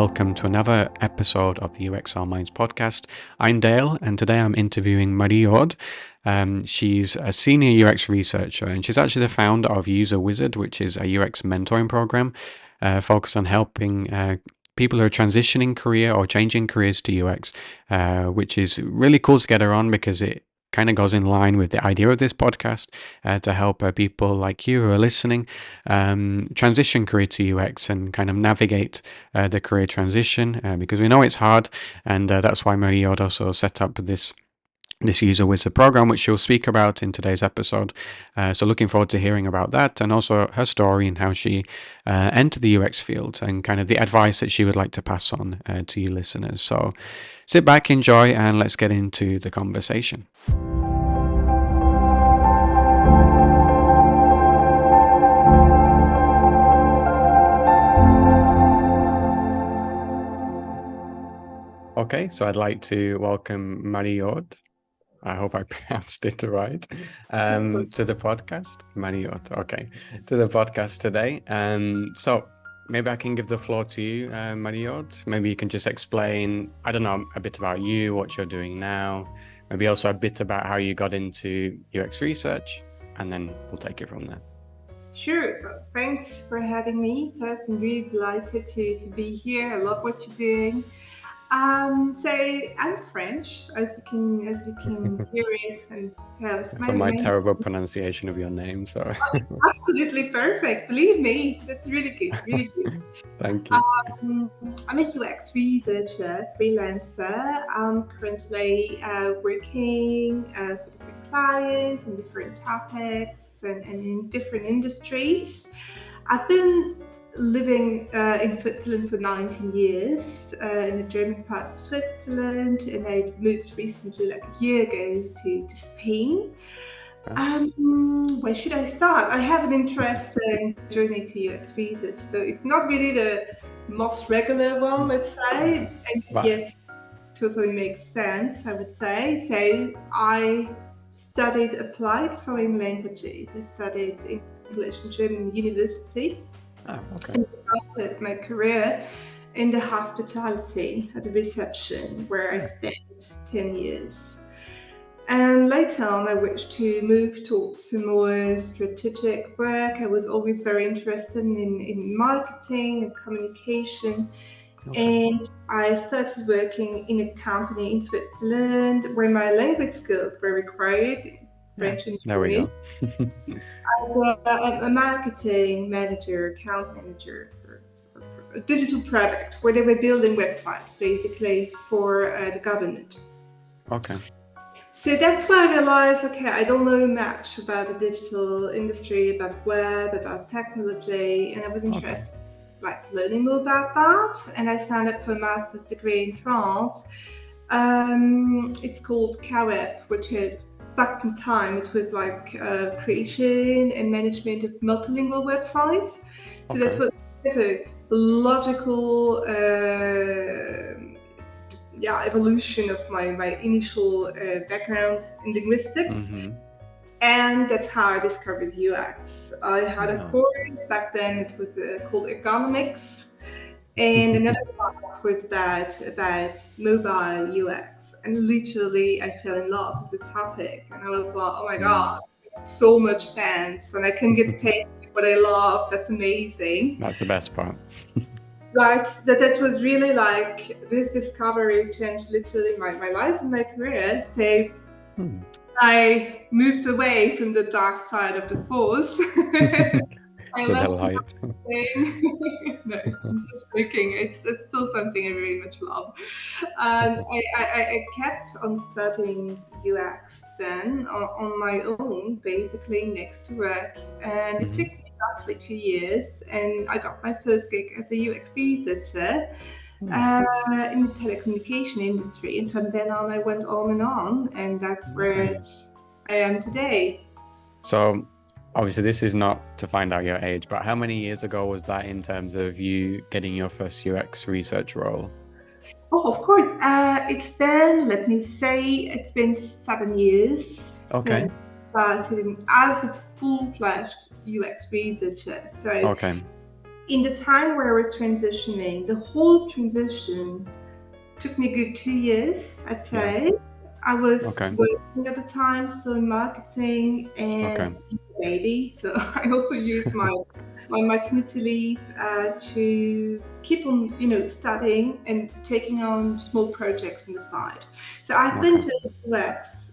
welcome to another episode of the UX All Minds podcast. I'm Dale, and today I'm interviewing Marie-Aude. She's a senior UX researcher, and she's actually the founder of UserWizard, which is a UX mentoring program focused on helping people who are transitioning career or changing careers to UX, which is really cool to get her on because it kind of goes in line with the idea of this podcast to help people like you who are listening transition career to UX and kind of navigate the career transition because we know it's hard, and that's why Marie-Aude also set up this UserWizard program, which she'll speak about in today's episode. So looking forward to hearing about that, and also her story and how she entered the UX field and kind of the advice that she would like to pass on to you listeners. So sit back, enjoy, and let's get into the conversation. Okay, so I'd like to welcome Marie-Aude. I hope I pronounced it right. To the podcast, Marie-Aude. Okay, to the podcast today. So maybe I can give the floor to you, Marie-Aude. Maybe you can just explain, I don't know, a bit about you, what you're doing now. Maybe also a bit about how you got into UX research, and then we'll take it from there. Sure. Thanks for having me. First, I'm really delighted to be here. I love what you're doing. So I'm French, as you can hear it, and it's From my terrible pronunciation of your name, so absolutely perfect. Believe me, that's really good, really good. Thank you. I'm a UX researcher, freelancer. I'm currently working for different clients and different topics and in different industries. I've been living in Switzerland for 19 years, in the German part of Switzerland, and I moved recently, like a year ago, to Spain. Where should I start? I have an interesting journey to UX research, so it's not really the most regular one, let's say, and yet totally makes sense, I would say. So I studied applied foreign languages. I studied English and German at university. And started my career in the hospitality at the reception, where I spent 10 years. And later on, I wished to move towards some more strategic work. I was always very interested in marketing and communication. And I started working in a company in Switzerland where my language skills were required. French and German. I was a marketing manager, account manager for a digital product where they were building websites basically for the government. Okay. So that's why I realized, okay, I don't know much about the digital industry, about web, about technology, and I was interested in learning more about that. And I signed up for a master's degree in France. It's called CAWEP, which is back in time, it was like creation and management of multilingual websites. So that was a logical evolution of my initial background in linguistics. And that's how I discovered UX. I had a course back then, it was called economics. And another class was about mobile UX. And literally, I fell in love with the topic. And I was like, oh my God, it makes so much sense. And I can get paid for what I love. That's amazing. That's the best part. Right. That was really like, this discovery changed literally my life and my career. So I moved away from the dark side of the force. I left No, I'm just joking. It's still something I very much love. I kept on studying UX then on my own, basically next to work, and it took me roughly 2 years, and I got my first gig as a UX researcher in the telecommunication industry, and from then on I went on, and that's where I am today. So obviously this is not to find out your age, but how many years ago was that in terms of you getting your first UX research role? Oh, of course. It's been 7 years since I started as a full-fledged UX researcher. So in the time where I was transitioning, the whole transition took me a good 2 years, I'd Yeah. say. I was Okay. working at the time, still in marketing Okay. and baby. So I also used my maternity leave to keep on, studying and taking on small projects on the side. So I've been Okay. doing UX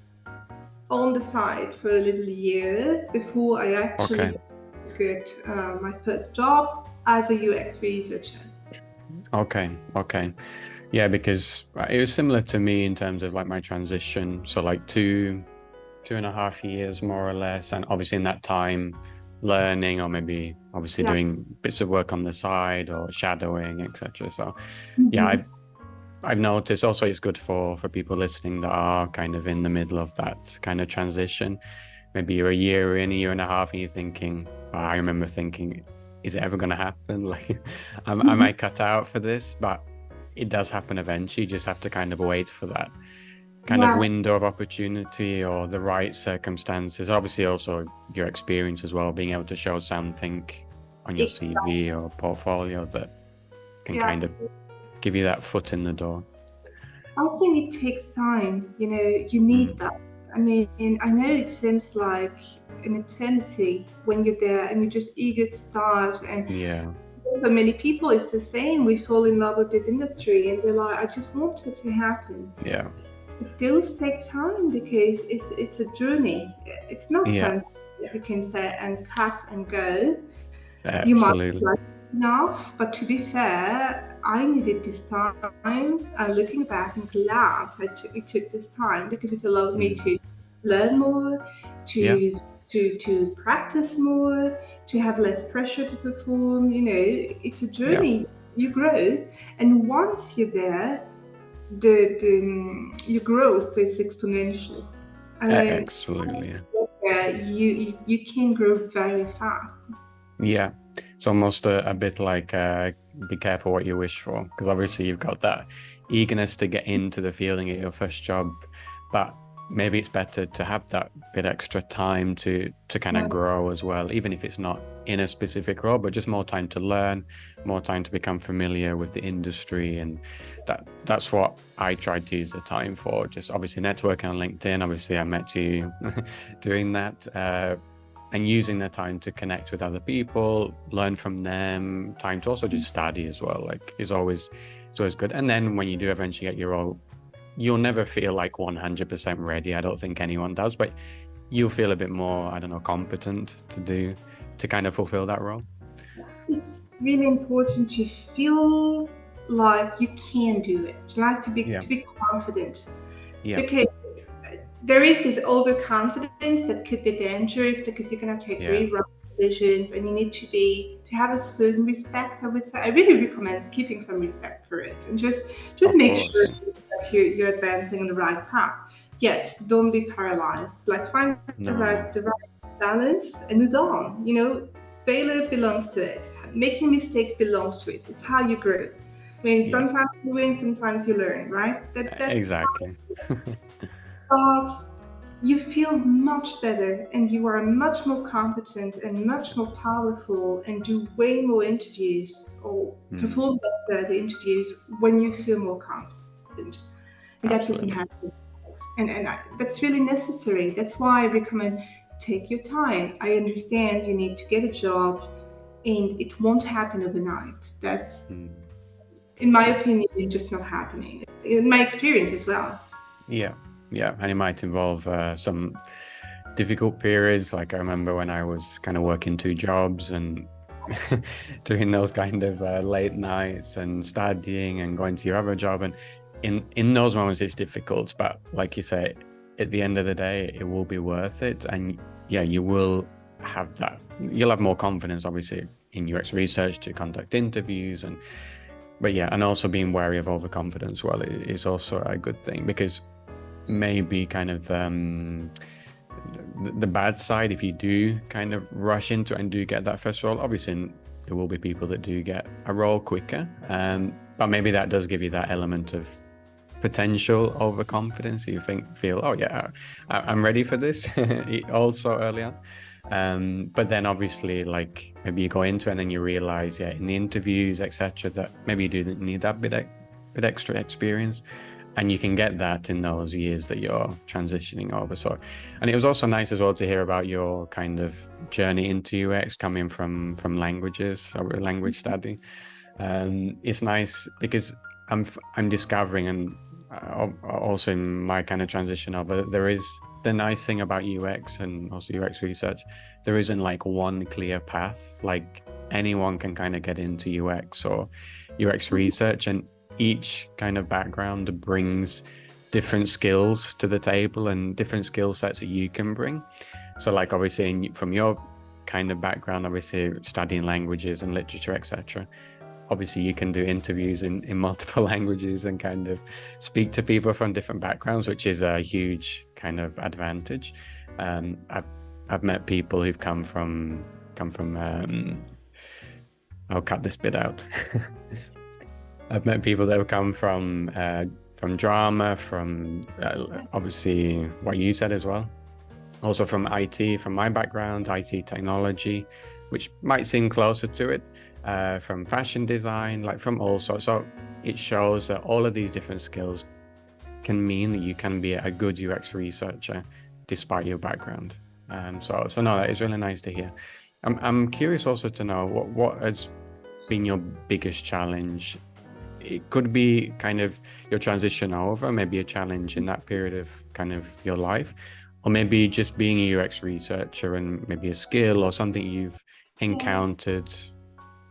on the side for a little year before I Okay. actually got my first job as a UX researcher. Okay. Okay. Yeah, because it was similar to me in terms of like my transition. So like 2.5 years more or less, and obviously in that time learning or maybe obviously Yeah. doing bits of work on the side or shadowing, etc. So yeah, Mhm. I've noticed also it's good for people listening that are kind of in the middle of that kind of transition. Maybe you're a year in, a year and a half, and you're thinking, I remember thinking, is it ever going to happen? Like, am I cut out for this? But it does happen eventually. You just have to kind of wait for that kind of Yeah. window of opportunity or the right circumstances. Obviously, also your experience as well, being able to show something on your Exactly. CV or portfolio that can Yeah. kind of give you that foot in the door. I think it takes time. You need Mm. that. I mean, I know it seems like an eternity when you're there and you're just eager to start. And Yeah, for many people, it's the same. We fall in love with this industry and they're like, I just want it to happen. yeah, It does take time because it's a journey. It's not yeah, something that you can say and cut and go. You might absolutely. like enough, but to be fair, I needed this time. Looking back, I'm glad it took this time because it allowed me Mm. to learn more, Yeah, to practice more, to have less pressure to perform. It's a yeah, journey. You grow, and once you're there, your growth is exponential. I mean, absolutely. Yeah. yeah, you can grow very fast. Yeah, it's almost a bit like be careful what you wish for, because obviously you've got that eagerness to get into the field and get your first job, but maybe it's better to have that bit extra time to kind of grow as well, even if it's not in a specific role, but just more time to learn, more time to become familiar with the industry, and that's what I tried to use the time for. Just obviously networking on LinkedIn. Obviously, I met you doing that. And using the time to connect with other people, learn from them, time to also just study as well. Like it's always good. And then when you do eventually get your role, you'll never feel like 100% ready. I don't think anyone does, but you'll feel a bit more, I don't know, competent to kind of fulfill that role. It's really important to feel like you can do it, like to be Yeah. to be confident, Yeah. because there is this overconfidence that could be dangerous because you're gonna take Yeah. really wrong decisions, and you need to have a certain respect. I would say I really recommend keeping some respect for it, and just Of make course. sure Yeah. that you're advancing on the right path. Yet don't be paralyzed. Like find No. the right balance and move on. Failure belongs to it. Making mistake belongs to it. It's how you grow. I mean, Yeah. sometimes you win, sometimes you learn, right? That's Exactly. but you feel much better and you are much more competent and much more powerful and do way more interviews or Mm, perform better the interviews when you feel more confident. And that doesn't absolutely. happen. That's really necessary. That's why I recommend take your time. I understand you need to get a job and it won't happen overnight. That's, Mm. in my opinion, just not happening. In my experience as well. Yeah. Yeah. And it might involve some difficult periods. Like I remember when I was kind of working two jobs and doing those kind of late nights and studying and going to your other job. And in those moments, it's difficult. But like you say, at the end of the day, it will be worth it. And yeah, you will have that. You'll have more confidence, obviously, in UX research to conduct interviews but yeah, and also being wary of overconfidence. Well, is also a good thing because maybe kind of the bad side if you do kind of rush into it and do get that first role. Obviously there will be people that do get a role quicker, but maybe that does give you that element of potential overconfidence. You feel, oh yeah, I'm ready for this also early on. But then obviously, like maybe you go into it and then you realize, yeah, in the interviews, etc., that maybe you do need that bit extra experience, and you can get that in those years that you're transitioning over. So, and it was also nice as well to hear about your kind of journey into UX coming from languages or language study. It's nice because I'm discovering, and also in my kind of transition over, there is the nice thing about UX and also UX research. There isn't like one clear path. Like anyone can kind of get into UX or UX research, and each kind of background brings different skills to the table and different skill sets that you can bring. So like obviously from your kind of background, obviously studying languages and literature, etc., obviously you can do interviews in multiple languages and kind of speak to people from different backgrounds, which is a huge kind of advantage. I've met people who've come from I'll cut this bit out. I've met people that have come from drama, from obviously what you said as well. Also from IT, from my background, IT technology, which might seem closer to it, from fashion design, like from all sorts. So it shows that all of these different skills can mean that you can be a good UX researcher despite your background. So no, that is really nice to hear. I'm curious also to know what has been your biggest challenge. It could be kind of your transition over, maybe a challenge in that period of kind of your life, or maybe just being a UX researcher and maybe a skill or something you've encountered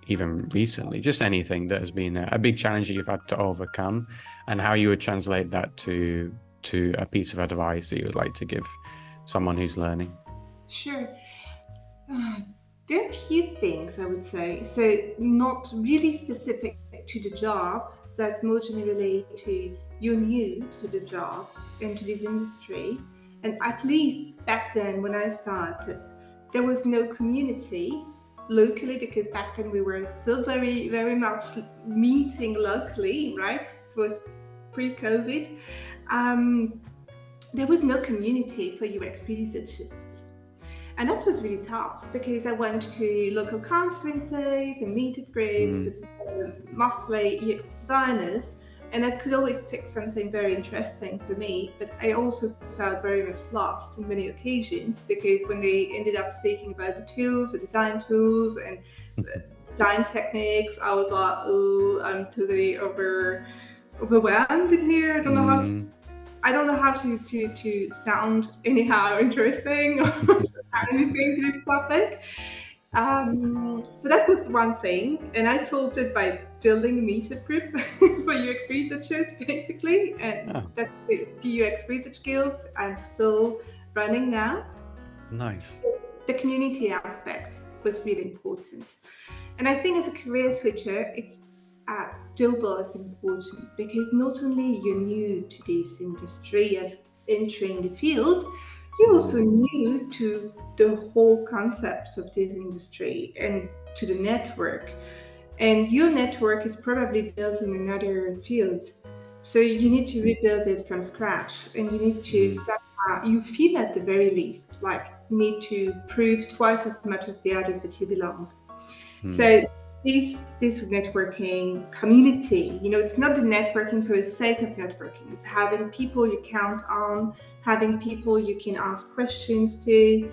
even recently, just anything that has been a big challenge that you've had to overcome, and how you would translate that to a piece of advice that you would like to give someone who's learning. Sure. There are a few things I would say. So not really specific to the job, that more generally to you're new to the job and to this industry. And at least back then when I started, there was no community locally, because back then we were still very, very much meeting locally, right? It was pre-COVID. There was no community for UX researchers. And that was really tough, because I went to local conferences and meetup groups with mostly UX designers, and I could always pick something very interesting for me, but I also felt very much lost on many occasions, because when they ended up speaking about the tools, the design tools and design techniques, I was like, oh, I'm totally overwhelmed in here. I don't know how to sound anyhow interesting or add anything to this topic. So that was one thing, and I solved it by building a meetup group for UX researchers, basically, and that's the UX Research Guild I'm still running now. Nice. The community aspect was really important, and I think as a career switcher, it's double as important, because not only you're new to this industry as entering the field, you're also new to the whole concept of this industry and to the network. And your network is probably built in another field. So you need to rebuild it from scratch, and you need to somehow, you feel at the very least, like you need to prove twice as much as the others that you belong. So this networking community, it's not the networking for the sake of networking. It's having people you count on, having people you can ask questions to, you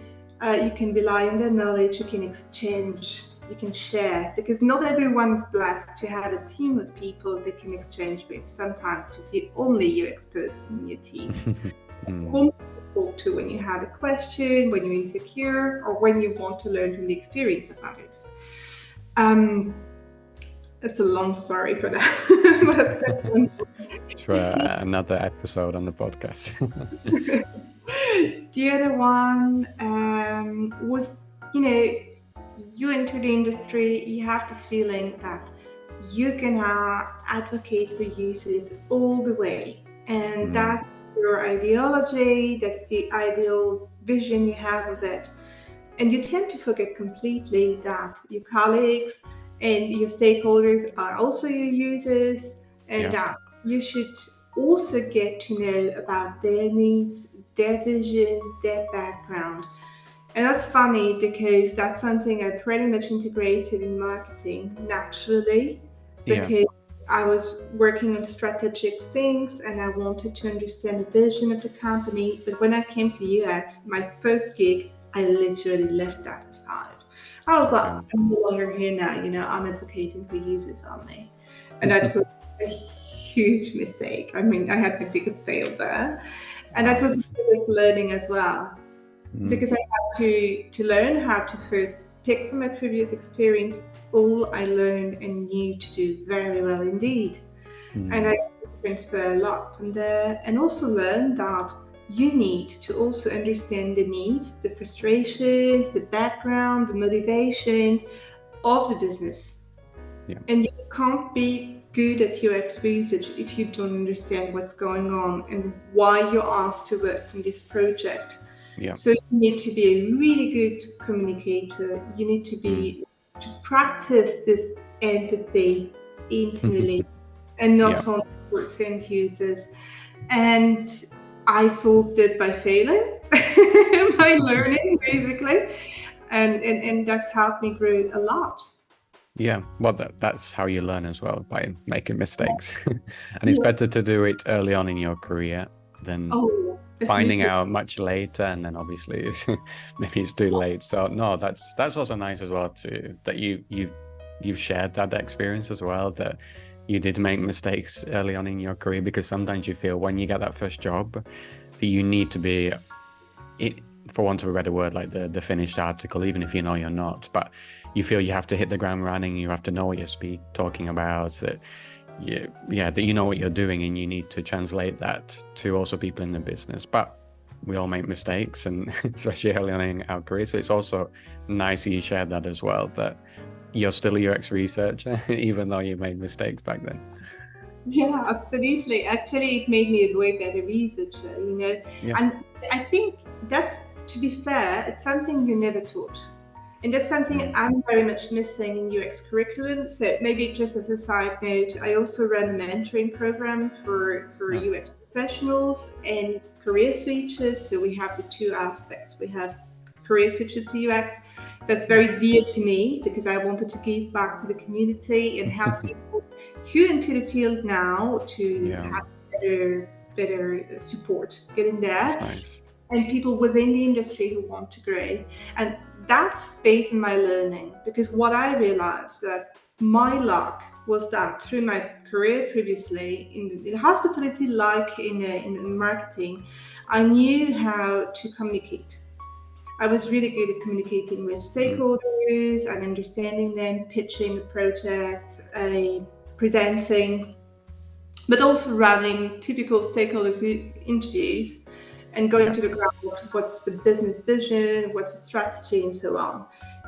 can rely on their knowledge, you can exchange, you can share, because not everyone is blessed to have a team of people they can exchange with. Sometimes you're the only UX person in your team. Whom to talk to when you have a question, when you're insecure, or when you want to learn from the experience of others. It's a long story for that. But that's one. It's for another episode on the podcast. The other one was, you enter the industry, you have this feeling that you can advocate for users all the way. And that's your ideology, that's the ideal vision you have of it. And you tend to forget completely that your colleagues and your stakeholders are also your users, and that you should also get to know about their needs, their vision, their background. And that's funny because that's something I pretty much integrated in marketing naturally, Yeah. because I was working on strategic things and I wanted to understand the vision of the company. But when I came to UX, my first gig, I literally left that aside. I was like, Okay. I'm no longer here now, I'm advocating for users only. And that was a huge mistake. I mean, I had my biggest fail there. And that Wow. was the biggest learning as well, because I had to learn how to first pick from my previous experience all I learned and knew to do very well indeed. And I transfer a lot from there, and also learn that you need to also understand the needs, the frustrations, the background, the motivations of the business. Yeah. And you can't be good at UX research if you don't understand what's going on and why you're asked to work on this project. Yeah. So you need to be a really good communicator. You need to practice this empathy internally and Yeah. not only towards end users. And I solved it by failing, by learning basically. And that helped me grow a lot. Yeah, well, that's how you learn as well, by making mistakes. And it's Yeah. better to do it early on in your career than Oh, finding definitely. out much later, and then obviously maybe it's too late. So no, that's also nice as well too, that you've shared that experience as well, that you did make mistakes early on in your career, because sometimes you feel when you get that first job that you need to be it, for want of a better word, like the finished article, even if you know you're not, but you feel you have to hit the ground running, you have to know what you're talking about, that that you know what you're doing, and you need to translate that to also people in the business. But we all make mistakes, and especially early on in our career. So it's also nice that you shared that as well, that you're still a UX researcher, even though you made mistakes back then. Yeah, absolutely. Actually, it made me a way better researcher. Yeah. And I think that's, to be fair, it's something you never taught. And that's something I'm very much missing in UX curriculum. So maybe just as a side note, I also run a mentoring program for Yeah. UX professionals and career switches. So we have the two aspects. We have career switches to UX. That's very dear to me because I wanted to give back to the community and help people who into the field now to Yeah. have better support getting That's there, nice. and people within the industry who want to grow. And that's based on my learning, because what I realized that my luck was that through my career previously in hospitality, like in marketing, I knew how to communicate. I was really good at communicating with stakeholders and understanding them, pitching the project, presenting, but also running typical stakeholders interviews and going to the ground, what's the business vision, what's the strategy, and so on.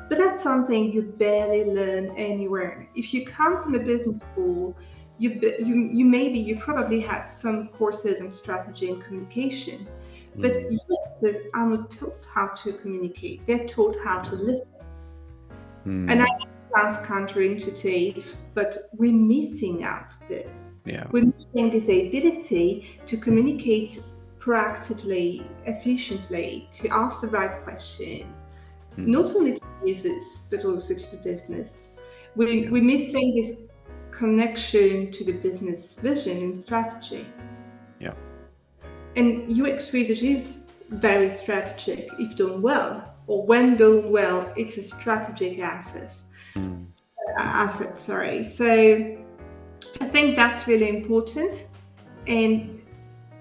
But that's something you barely learn anywhere. If you come from a business school, you probably had some courses on strategy and communication, but users are not taught how to communicate. They're taught how to listen. And I know it sounds counterintuitive, but we're missing out this. Yeah. We're missing this ability to communicate proactively, efficiently, to ask the right questions, not only to users, but also to the business. We're missing this connection to the business vision and strategy. Yeah. And UX research is very strategic if done well, or when done well, it's a strategic asset. Sorry. So I think that's really important. And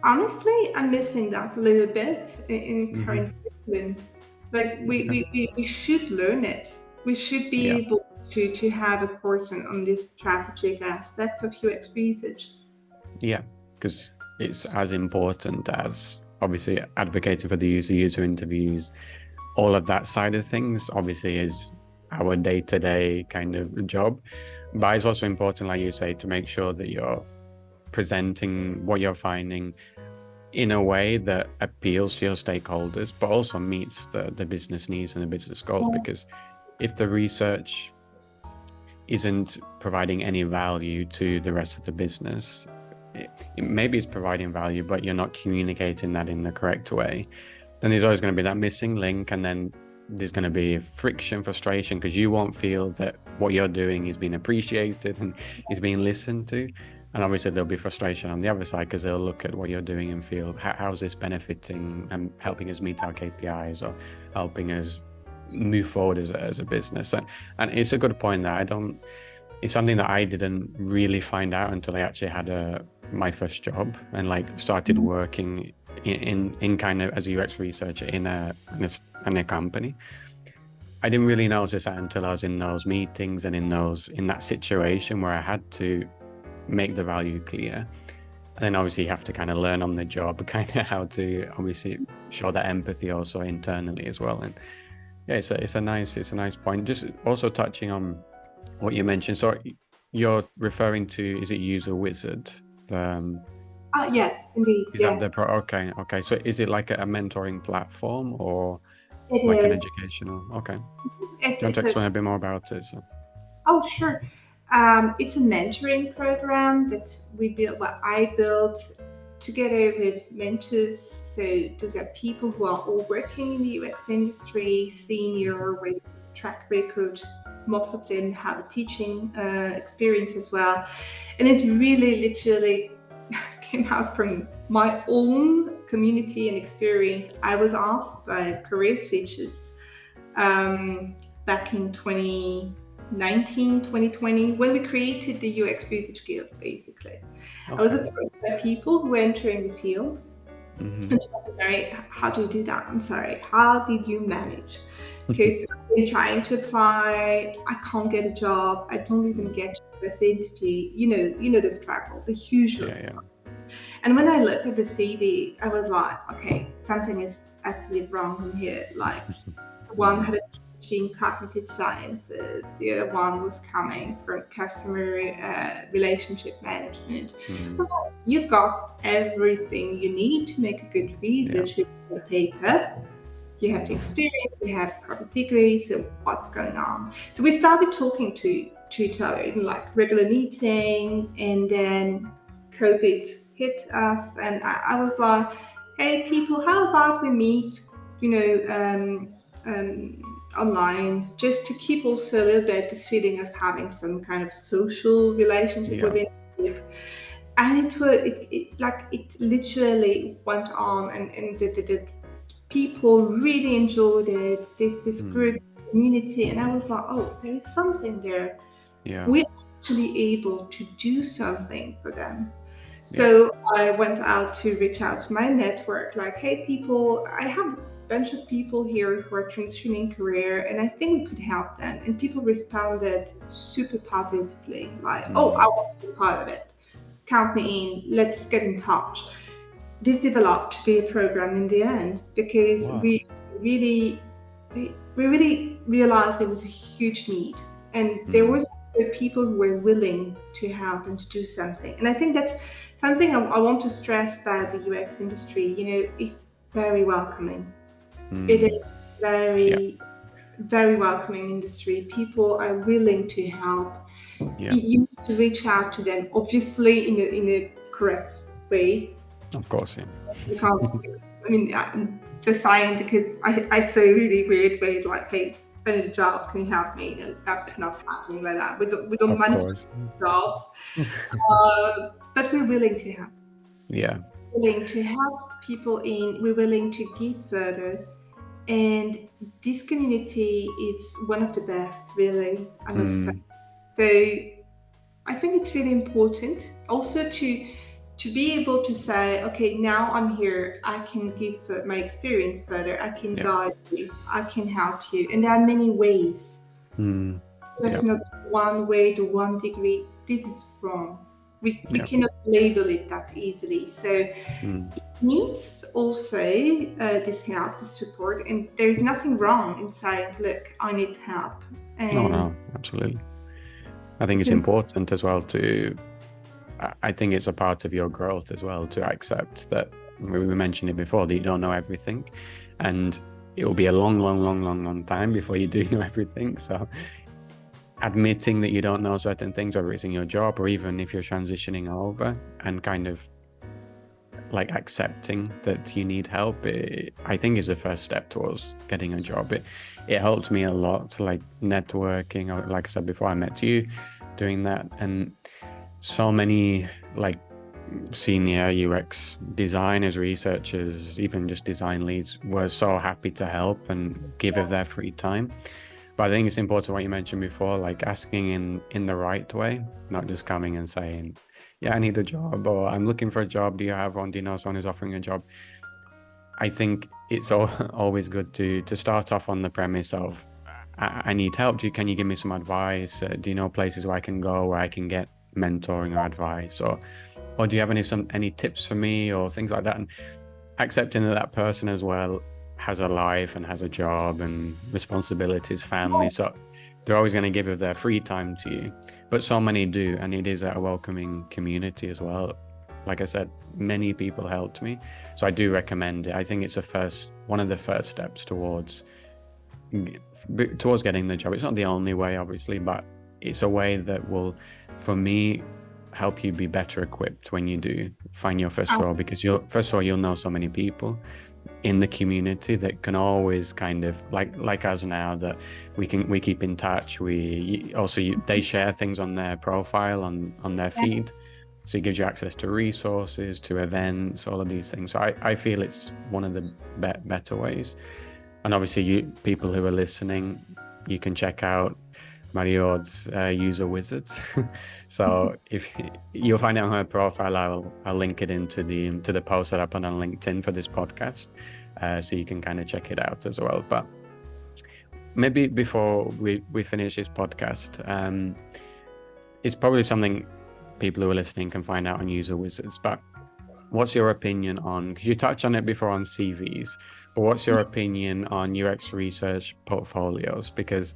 honestly, I'm missing that a little bit in current curriculum. Like we should learn it. We should be able to have a course on this strategic aspect of UX research. Yeah, because it's as important as obviously advocating for the user interviews. All of that side of things obviously is our day-to-day kind of job, but it's also important, like you say, to make sure that you're presenting what you're finding in a way that appeals to your stakeholders, but also meets the business needs and the business goals. Because if the research isn't providing any value to the rest of the business, maybe it's providing value, but you're not communicating that in the correct way, then there's always going to be that missing link. And then there's going to be friction, frustration, because you won't feel that what you're doing is being appreciated and is being listened to. And obviously there'll be frustration on the other side, because they'll look at what you're doing and feel, how's this benefiting and helping us meet our KPIs or helping us move forward as a business. And it's a good point that it's something that I didn't really find out until I actually had my first job and like started working in kind of as a UX researcher in a company. I didn't really notice that until I was in those meetings and in that situation where I had to make the value clear. And then obviously you have to kind of learn on the job kind of how to obviously show that empathy also internally as well. And yeah, it's a nice point. Just also touching on what you mentioned. So you're referring to, is it UserWizard? Yes, indeed. Is that the okay. So is it like a mentoring platform or It like an is. educational? Okay. Do you It's want to explain a bit more about it? So. Oh, sure. It's a mentoring program that I built together with mentors. So those are people who are all working in the UX industry, senior with track record. Most of them have a teaching experience as well. And it really literally came out from my own community and experience. I was asked by career switches back in 2019, 2020, when we created the UX Research Guild, basically. Okay. I was approached by people who were entering the field. Mm-hmm. And Mary, how do you do that? I'm sorry, how did you manage? Because I've been trying to apply, I can't get a job, I don't even get to the interview. You know the struggle, the usual. Yeah. And when I looked at the CV, I was like, okay, something is absolutely wrong in here. Like, one had a PhD in cognitive sciences, the other one was coming from customer relationship management. Well, you got everything you need to make a good research on paper. You have the experience, you have proper degrees, so what's going on? So we started talking to each other in like regular meeting, and then COVID hit us, and I was like, hey people, how about we meet, online, just to keep also a little bit this feeling of having some kind of social relationship within it. And it literally went on, and the people really enjoyed it, this group community, and I was like, oh, there is something there. We're actually able to do something for them. So I went out to reach out to my network, like, hey people, I have a bunch of people here who are transitioning career, and I think we could help them. And people responded super positively, like, oh, I want to be part of it. Count me in, let's get in touch. This developed to be a program in the end, because we really realized there was a huge need, and there was people who were willing to help and to do something. And I think that's something I want to stress about the UX industry. It's very welcoming. It is very welcoming industry. People are willing to help. You need to reach out to them, obviously in a correct way. Of course, You can't. I mean, I'm just saying, because I say really weird ways, like, hey, I need a job, can you help me? That's not happening like that. We don't manage jobs, but we're willing to help. Yeah. We're willing to help people in. We're willing to give further, and this community is one of the best, really, I must say. So I think it's really important also to be able to say, okay, now I'm here, I can give my experience further, I can guide you, I can help you. And there are many ways. There's not one way to one degree. This is wrong. We cannot label it that easily. So it needs also this help, this support. And there's nothing wrong in saying, look, I need help. And no, absolutely. I think it's important as well I think it's a part of your growth as well to accept that, we mentioned it before, that you don't know everything, and it will be a long time before you do know everything. So admitting that you don't know certain things, whether it's in your job or even if you're transitioning over, and kind of like accepting that you need help, I think is the first step towards getting a job. It helped me a lot, like networking, or like I said before, I met you doing that, and so many like senior UX designers, researchers, even just design leads were so happy to help and give of their free time. But I think it's important what you mentioned before, like asking in the right way, not just coming and saying, yeah, I need a job, or I'm looking for a job. Do you have one? Do you know someone who's offering a job? I think it's always good to start off on the premise of, I need help. Can you give me some advice? Do you know places where I can go where I can get mentoring or advice? Or do you have any tips for me or things like that? And accepting that that person as well has a life and has a job and responsibilities, family. So they're always going to give of their free time to you. But so many do, and it is a welcoming community as well. Like I said, many people helped me. So I do recommend it. I think it's one of the first steps towards getting the job. It's not the only way, obviously, but it's a way that will, for me, help you be better equipped when you do find your first role, because you'll know so many people in the community that can always kind of like us now, that we keep in touch. They share things on their profile on their feed, so it gives you access to resources, to events, all of these things. So I feel it's one of the better ways. And obviously, you people who are listening, you can check out Marie-Aude's UserWizard. So if you'll find it on her profile, I'll link it into the post that I put on LinkedIn for this podcast, so you can kind of check it out as well. But maybe before we finish this podcast, it's probably something people who are listening can find out on UserWizards. But what's your opinion on? Because you touched on it before on CVs, but what's your opinion on UX research portfolios? Because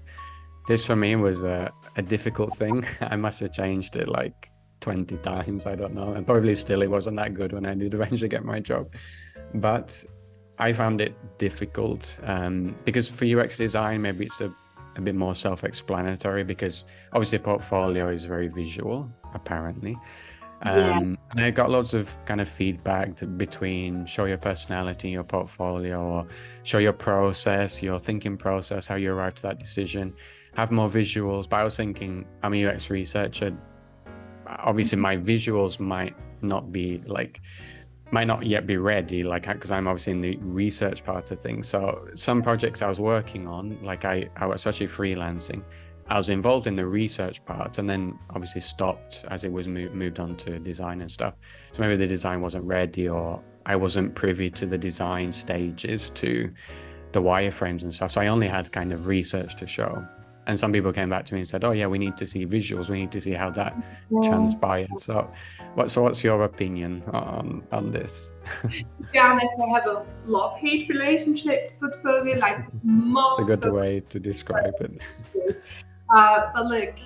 this for me was a difficult thing. I must have changed it like 20 times, I don't know. And probably still it wasn't that good when I did eventually get my job. But I found it difficult because for UX design, maybe it's a bit more self-explanatory, because obviously a portfolio is very visual, apparently. And I got lots of kind of feedback between show your personality in your portfolio, or show your process, your thinking process, how you arrived to that decision, have more visuals. But I was thinking, I'm a UX researcher. Obviously, my visuals might not yet be ready, like, because I'm obviously in the research part of things. So some projects I was working on, like I especially freelancing, I was involved in the research part, and then obviously stopped as it was moved on to design and stuff. So maybe the design wasn't ready, or I wasn't privy to the design stages, to the wireframes and stuff. So I only had kind of research to show. And some people came back to me and said, oh yeah, we need to see visuals. We need to see how that transpired. So what's your opinion on this? Yeah, I have a love-hate relationship to portfolio, like most. It's a good way to describe it. But look,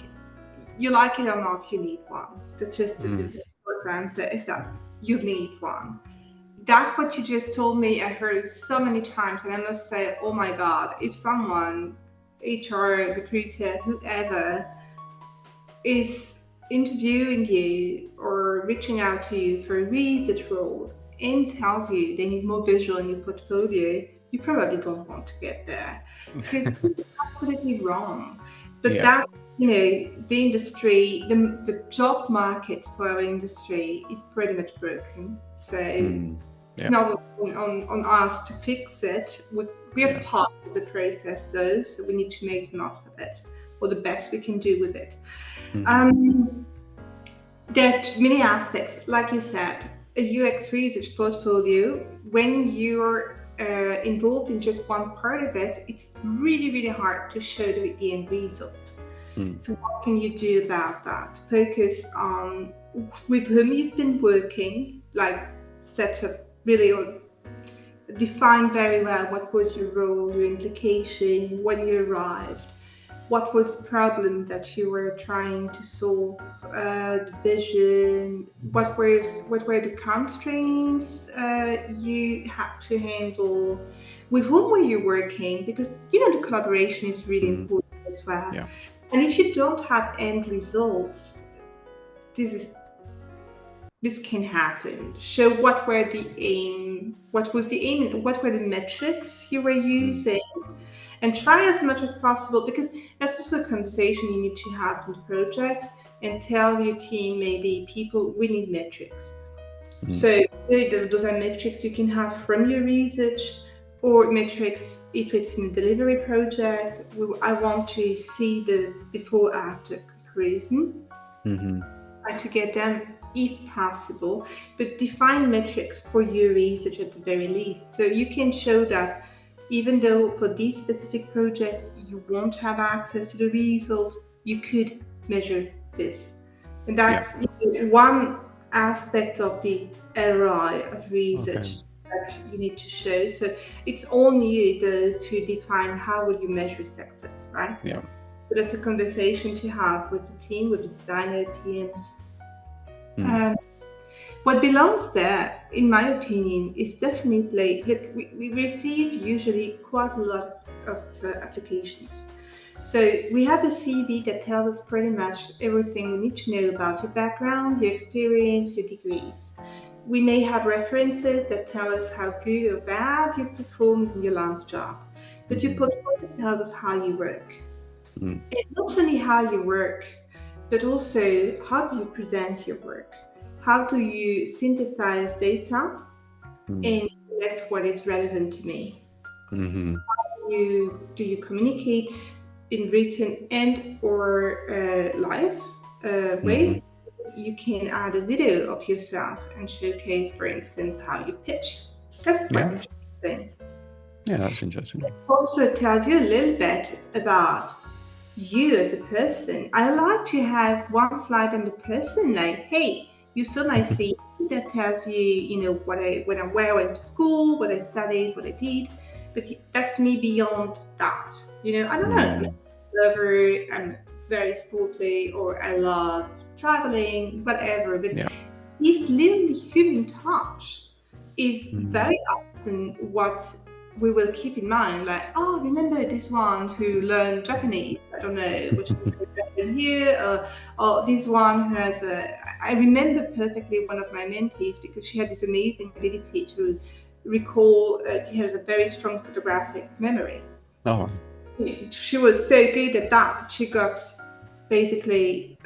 you like it or not, you need one. The short answer is that you need one. That's what you just told me. I heard it so many times, and I must say, oh my God, if someone, HR, recruiter, whoever, is interviewing you or reaching out to you for a research role and tells you they need more visual in your portfolio, you probably don't want to get there, because it's absolutely wrong. But that's, the industry, the job market for our industry is pretty much broken. So it's not on us to fix it. We're part of the process though, so we need to make the most of it, or the best we can do with it. There are many aspects, like you said, a UX research portfolio, when you're involved in just one part of it, it's really, really hard to show the end result. So what can you do about that? Focus on with whom you've been working, like set up really, or define very well what was your role, your implication, when you arrived, what was the problem that you were trying to solve, the vision, what were the constraints you had to handle, with whom were you working, because the collaboration is really important as well. And if you don't have end results, this is this can happen. Show what were the aim, what was the aim, and what were the metrics you were using, and try as much as possible, because that's also a conversation you need to have in the project, and tell your team, maybe people, we need metrics. So those are metrics you can have from your research, or metrics if it's in a delivery project. I want to see the before-after comparison. Try to get them if possible, but define metrics for your research at the very least. So you can show that even though for this specific project you won't have access to the result, you could measure this. And that's one aspect of the ROI of research that you need to show. So it's on you to define how will you measure success, right? Yeah. So that's a conversation to have with the team, with the designer, PMs. What belongs there, in my opinion, is definitely, look, we receive usually quite a lot of applications. So we have a CV that tells us pretty much everything we need to know about your background, your experience, your degrees. We may have references that tell us how good or bad you performed in your last job, but your portfolio tells us how you work. And not only how you work, but also how do you present your work? How do you synthesize data and select what is relevant to me? How do you communicate in written and or live way? You can add a video of yourself and showcase, for instance, how you pitch. That's quite interesting. Yeah, that's interesting. It also tells you a little bit about you as a person. I like to have one slide on the person, like, hey, you saw my CV that tells you, where I went to school, what I studied, what I did. But that's me beyond that. I don't know. I'm a lover, I'm very sporty, or I love traveling, whatever. But this little human touch is very often what we will keep in mind. Like, oh, remember this one who learned Japanese? I don't know, which is better here, or this one who has I remember perfectly one of my mentees, because she had this amazing ability to recall. She has a very strong photographic memory. Oh. She was so good at that she got basically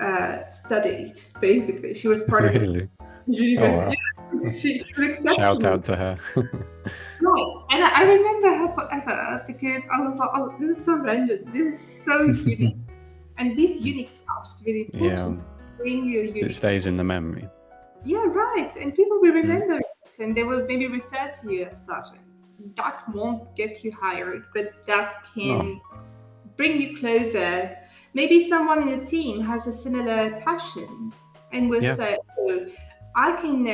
studied. Basically, she was part of the university. She Shout out to her. Right, and I remember her forever, because I was like, oh, this is so random, this is so unique. And this unique touch is really important. Bring you it stays in the memory. Yeah, right. And people will remember it, and they will maybe refer to you as such. That won't get you hired, but that can bring you closer. Maybe someone in the team has a similar passion and will say, oh, I can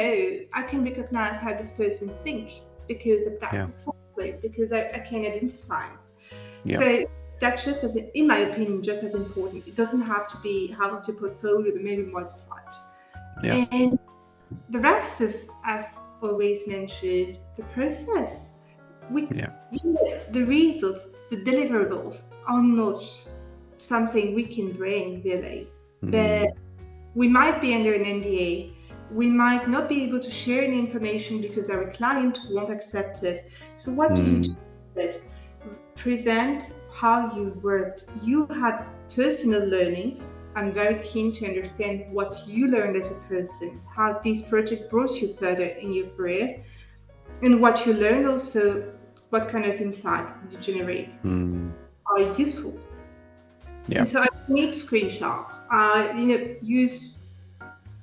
recognize how this person thinks because of that, exactly, because I can identify it. So that's just in my opinion, just as important. It doesn't have to be half of your portfolio, but maybe one slide. And the rest is, as always mentioned, the process. The results, the deliverables are not something we can bring, really. But we might be under an NDA. We might not be able to share any information because our client won't accept it. So what do you do with it? Present how you worked. You had personal learnings. I'm very keen to understand what you learned as a person, how this project brought you further in your career, and what you learned also, what kind of insights did you generate are useful. And so I need screenshots. Use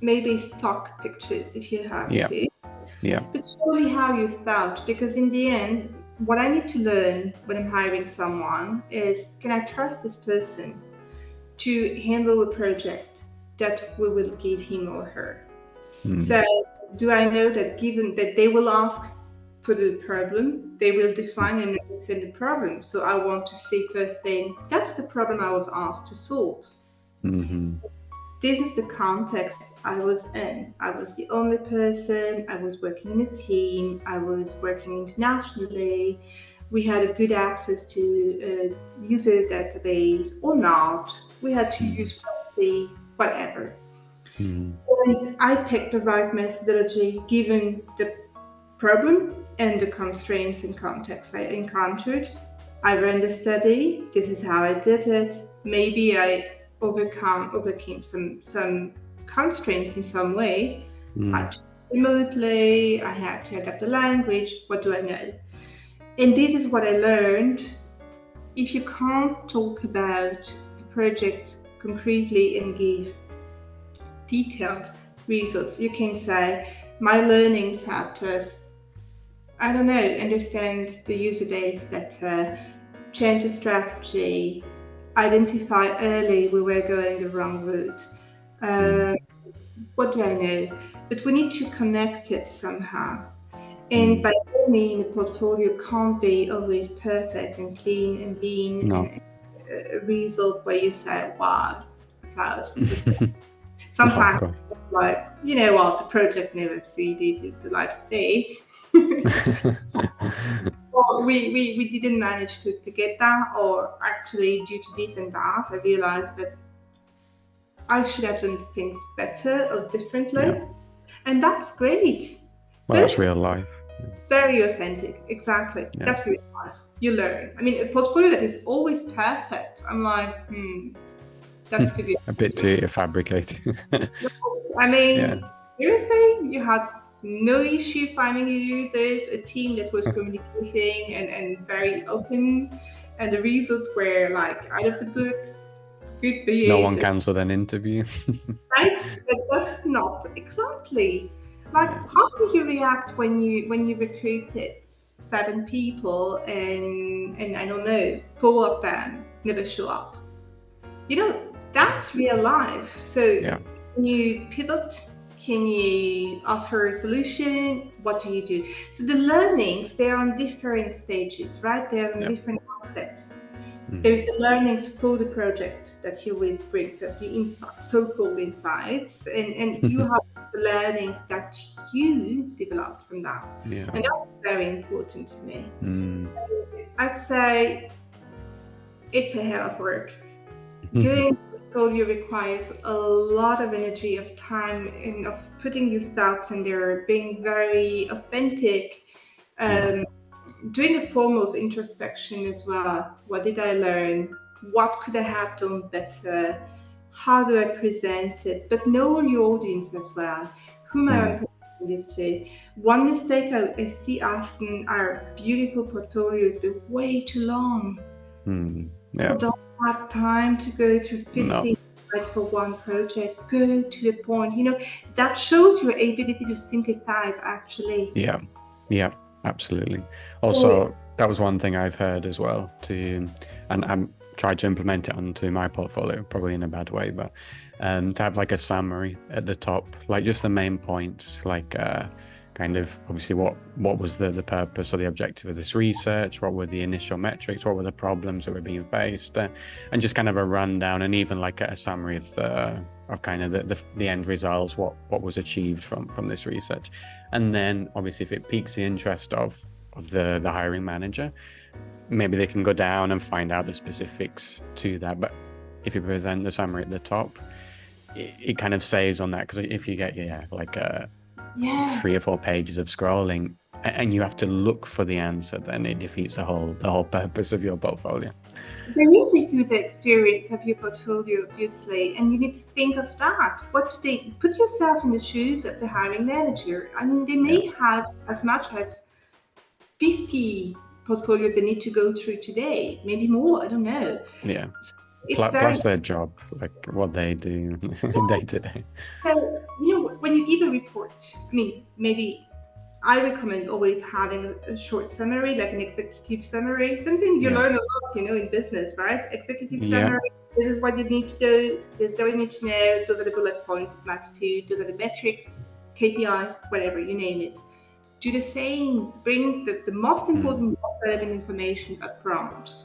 maybe stock pictures if you have to. But show me how you felt, because in the end, what I need to learn when I'm hiring someone is, can I trust this person to handle a project that we will give him or her? So do I know that given that they will ask for the problem, they will define and understand the problem. So I want to see first thing, that's the problem I was asked to solve. This is the context I was in. I was the only person, I was working in a team, I was working internationally. We had a good access to a user database or not. We had to use Flexi, whatever. And I picked the right methodology given the problem and the constraints and context I encountered. I ran the study. This is how I did it. Maybe I overcame some constraints in some way. Had to remotely. I had to adapt the language. What do I know? And this is what I learned. If you can't talk about the project concretely and give detailed results, you can say my learnings helped us, I don't know, understand the user base better, change the strategy, identify early we were going the wrong route. What do I know? But we need to connect it somehow. And by all means, the portfolio can't be always perfect and clean and lean and a result where you say, wow, applause. Sometimes, like, you know what, the project never see the light of day. Or we didn't manage to get that, or actually due to this and that, I realized that I should have done things better or differently. And that's great. Well, that's real life. Very authentic, exactly. Yeah. That's real life. You learn. I mean, a portfolio that is always perfect, I'm like, that's too good. A bit too fabricated. I mean, seriously, you had no issue finding users, a team that was communicating and very open, and the results were like out of the books, good behavior. No one cancelled an interview. Right? That's not exactly. Like, how do you react when you recruited 7 people and I don't know, 4 of them never show up? You know, that's real life. So can you pivot? Can you offer a solution? What do you do? So the learnings, they're on different stages, right? They're on different aspects. There is the learnings for the project that you will bring, the insights, so-called insights, and you have the learnings that you developed from that. And that's very important to me. I'd say it's a hell of work. Doing portfolio requires a lot of energy, of time, and of putting your thoughts in there, being very authentic, doing a form of introspection as well. What did I learn? What could I have done better? How do I present it? But know your audience as well. Whom am I presenting this to? One mistake I see often are beautiful portfolios but way too long. I don't have time to go through 15 slides for one project. Go to the point. You know, that shows your ability to synthesize actually. Yeah. Absolutely. Also, that was one thing I've heard as well and I'm tried to implement it onto my portfolio, probably in a bad way, but to have like a summary at the top, like just the main points, like kind of obviously what was the purpose or the objective of this research, what were the initial metrics, what were the problems that were being faced, and just kind of a rundown, and even like a summary of kind of the end results, what was achieved from this research. And then obviously if it piques the interest of the hiring manager, maybe they can go down and find out the specifics to that. But if you present the summary at the top, it kind of saves on that, because if you get 3 or 4 pages of scrolling and you have to look for the answer, then it defeats the whole purpose of your portfolio. There is a user experience of your portfolio, obviously, and you need to think of that. What do they put yourself in the shoes of the hiring manager? I mean, they may have as much as 50 portfolios they need to go through today, maybe more, I don't know. Plus their job, like what they do day to day. So, you know, when you give a report, I mean, maybe I recommend always having a short summary, like an executive summary, something you learn a lot, you know, in business, right? Executive summary, this is what you need to do, this is what you need to know, those are the bullet points of latitude, those are the metrics, KPIs, whatever, you name it. Do the same, bring the most important, most relevant information up front.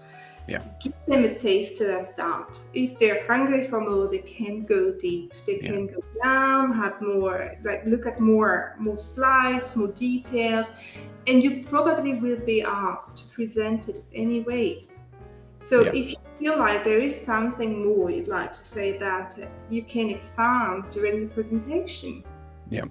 Give them a taste of that. If they're hungry for more, they can go deep. They can go down, have more, like look at more slides, more details, and you probably will be asked to present it anyways. So Yeah. if you feel like there is something more you'd like to say about it, you can expand during the presentation. Yeah.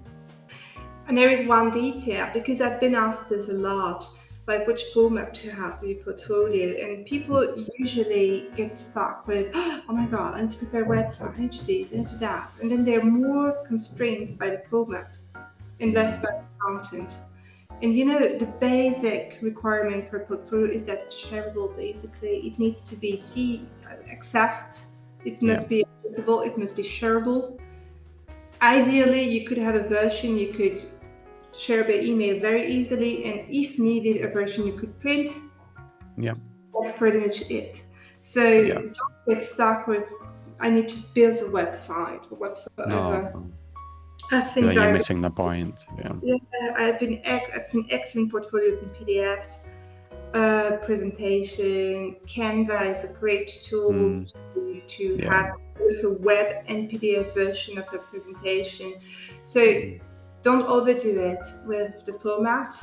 And there is one detail, because I've been asked this a lot, like which format to have for your portfolio, and people usually get stuck with, oh my God, I need to prepare a website, I need to do this, I need to do that. And then they're more constrained by the format and less by the content. And the basic requirement for portfolio is that it's shareable, basically. It needs to be accessed, it must be accessible, it must be shareable. Ideally, you could have a version you could share by email very easily, and if needed, a version you could print. Yeah. That's pretty much it. So Yeah. don't get stuck with, I need to build a website or whatsoever. No. I've seen Then you're very missing the point. Yeah. I've seen excellent portfolios in PDF. Presentation. Canva is a great tool to have also web and PDF version of a presentation. So don't overdo it with the format,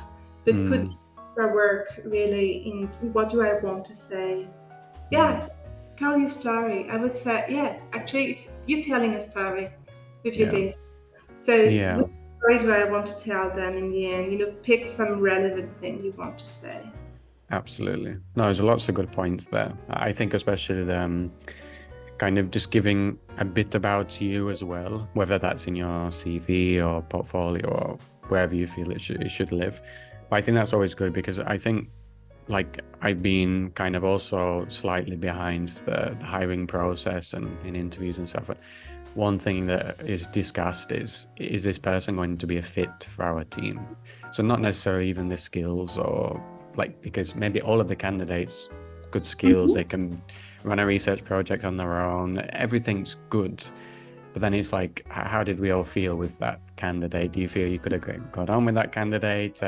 but put the work really in what do I want to say. Yeah, tell your story. I would say, actually, you're telling a story with your data. So which story do I want to tell them in the end? Pick some relevant thing you want to say. Absolutely. No, there's lots of good points there. I think especially the kind of just giving a bit about you as well, whether that's in your CV or portfolio or wherever you feel it should live. But I think that's always good, because I think, like, I've been kind of also slightly behind the hiring process and in interviews and stuff. But one thing that is discussed is this person going to be a fit for our team? So not necessarily even the skills, or because maybe all of the candidates good skills, they can run a research project on their own, everything's good, but then it's like, how did we all feel with that candidate? Do you feel you could have got on with that candidate?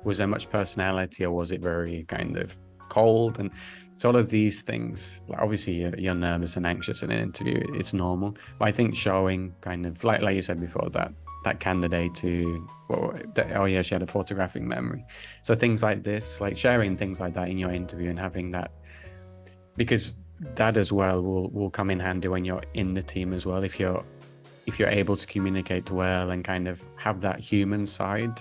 Was there much personality, or was it very kind of cold? And so all of these things, obviously you're nervous and anxious in an interview, it's normal, but I think showing kind of like you said before, that candidate she had a photographic memory. So things like this, like sharing things like that in your interview and having that, because that as well will come in handy when you're in the team as well. If you're able to communicate well and kind of have that human side,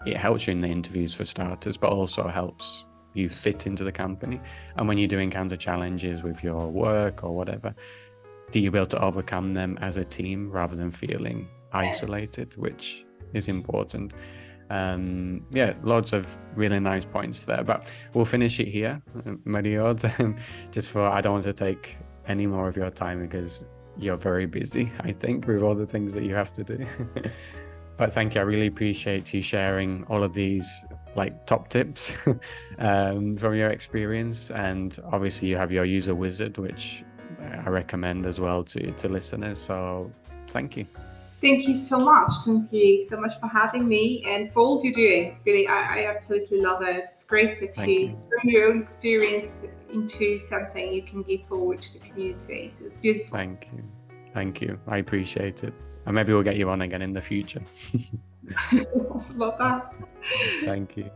it helps you in the interviews for starters, but also helps you fit into the company. And when you do encounter challenges with your work or whatever, do you be able to overcome them as a team rather than feeling isolated, which is important. Lots of really nice points there, but we'll finish it here, Marie-Aude. I don't want to take any more of your time, because you're very busy, I think, with all the things that you have to do. But thank you. I really appreciate you sharing all of these top tips from your experience. And obviously you have your UserWizard, which I recommend as well to listeners. So thank you. Thank you so much. Thank you so much for having me and for all you're doing. Really, I absolutely love it. It's great that you turn your own experience into something you can give forward to the community. So it's beautiful. Thank you. I appreciate it. And maybe we'll get you on again in the future. Love that. Thank you.